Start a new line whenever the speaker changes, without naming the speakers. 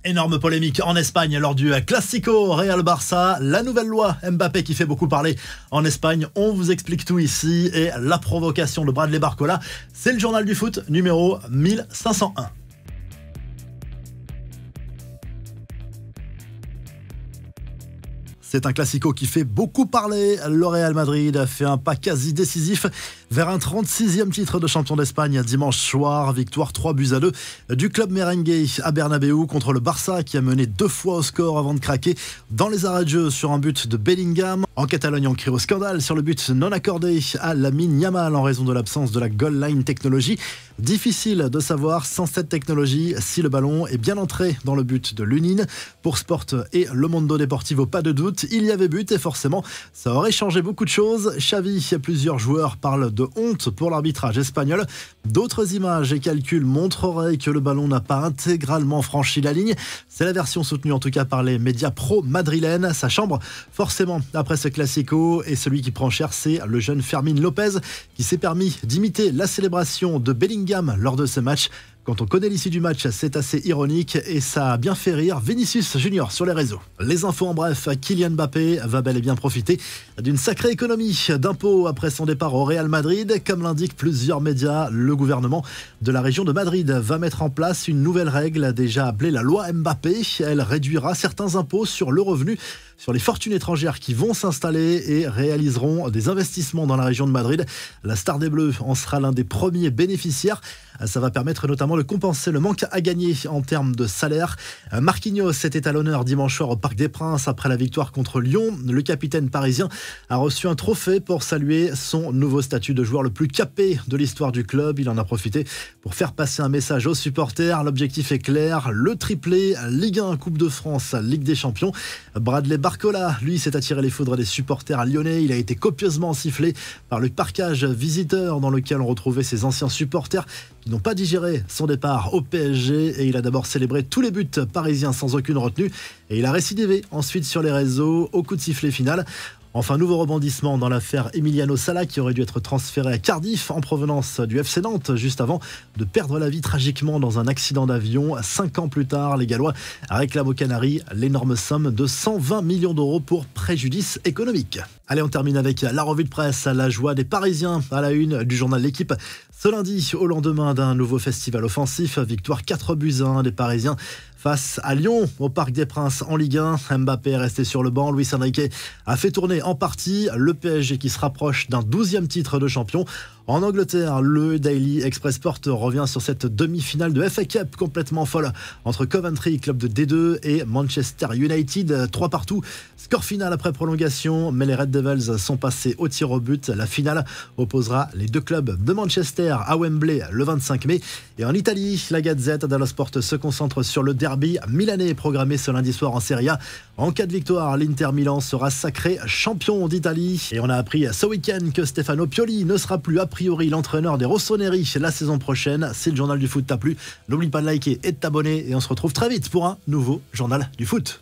Énorme polémique en Espagne lors du Classico Real Barça. La nouvelle loi Mbappé qui fait beaucoup parler en Espagne. On vous explique tout ici. Et la provocation de Bradley Barcola, c'est le journal du foot numéro 1501. C'est un classico qui fait beaucoup parler. Le Real Madrid a fait un pas quasi décisif vers un 36e titre de champion d'Espagne dimanche soir. Victoire 3-2 du club merengue à Bernabéu contre le Barça qui a mené 2 fois au score avant de craquer dans les arrêts de jeu sur un but de Bellingham. En Catalogne, on crie au scandale sur le but non accordé à Lamine Yamal en raison de l'absence de la goal line technologie. Difficile de savoir sans cette technologie si le ballon est bien entré dans le but de Lunin. Pour Sport et Le Mundo Deportivo, pas de doute, il y avait but et forcément ça aurait changé beaucoup de choses. Xavi et plusieurs joueurs parlent de honte pour l'arbitrage espagnol. D'autres images et calculs montreraient que le ballon n'a pas intégralement franchi la ligne. C'est la version soutenue en tout cas par les médias pro-madrilènes. Sa chambre, forcément, après ce classico, et celui qui prend cher, c'est le jeune Fermin Lopez qui s'est permis d'imiter la célébration de Bellingham lors de ce match. Quand on connaît l'issue du match, c'est assez ironique et ça a bien fait rire Vinicius Junior sur les réseaux. Les infos en bref, Kylian Mbappé va bel et bien profiter d'une sacrée économie d'impôts après son départ au Real Madrid. Comme l'indiquent plusieurs médias, le gouvernement de la région de Madrid va mettre en place une nouvelle règle déjà appelée la loi Mbappé. Elle réduira certains impôts sur le revenu sur les fortunes étrangères qui vont s'installer et réaliseront des investissements dans la région de Madrid. La Star des Bleus en sera l'un des premiers bénéficiaires. Ça va permettre notamment de compenser le manque à gagner en termes de salaire. Marquinhos était à l'honneur dimanche soir au Parc des Princes après la victoire contre Lyon. Le capitaine parisien a reçu un trophée pour saluer son nouveau statut de joueur le plus capé de l'histoire du club. Il en a profité pour faire passer un message aux supporters. L'objectif est clair, le triplé, Ligue 1, Coupe de France, Ligue des Champions. Bradley Barcola, lui, s'est attiré les foudres des supporters lyonnais. Il a été copieusement sifflé par le parquage visiteur dans lequel on retrouvait ses anciens supporters qui n'ont pas digéré son départ au PSG, et il a d'abord célébré tous les buts parisiens sans aucune retenue et il a récidivé ensuite sur les réseaux au coup de sifflet final. Enfin, nouveau rebondissement dans l'affaire Emiliano Sala qui aurait dû être transféré à Cardiff en provenance du FC Nantes juste avant de perdre la vie tragiquement dans un accident d'avion. 5 ans plus tard, les Gallois réclament aux Canaries l'énorme somme de 120 millions d'euros pour préjudice économique. Allez, on termine avec la revue de presse. La joie des Parisiens à la une du journal L'Équipe. Ce lundi, au lendemain d'un nouveau festival offensif, victoire 4-1 des Parisiens face à Lyon au Parc des Princes en Ligue 1. Mbappé est resté sur le banc. Luis Enrique a fait tourner en partie le PSG qui se rapproche d'un 12e titre de champion. En Angleterre, le Daily Express Sport revient sur cette demi-finale de FA Cup complètement folle entre Coventry, club de D2, et Manchester United. 3-3. Score final après prolongation, mais les Red Devils sont passés au tir au but. La finale opposera les deux clubs de Manchester à Wembley le 25 mai. Et en Italie, la Gazette dello Sport se concentre sur le derby milanais programmé ce lundi soir en Serie A. En cas de victoire, l'Inter Milan sera sacré champion d'Italie. Et on a appris ce week-end que Stefano Pioli ne sera plus a priori l'entraîneur des Rossoneri la saison prochaine. Si le journal du foot t'a plu, n'oublie pas de liker et de t'abonner et on se retrouve très vite pour un nouveau journal du foot.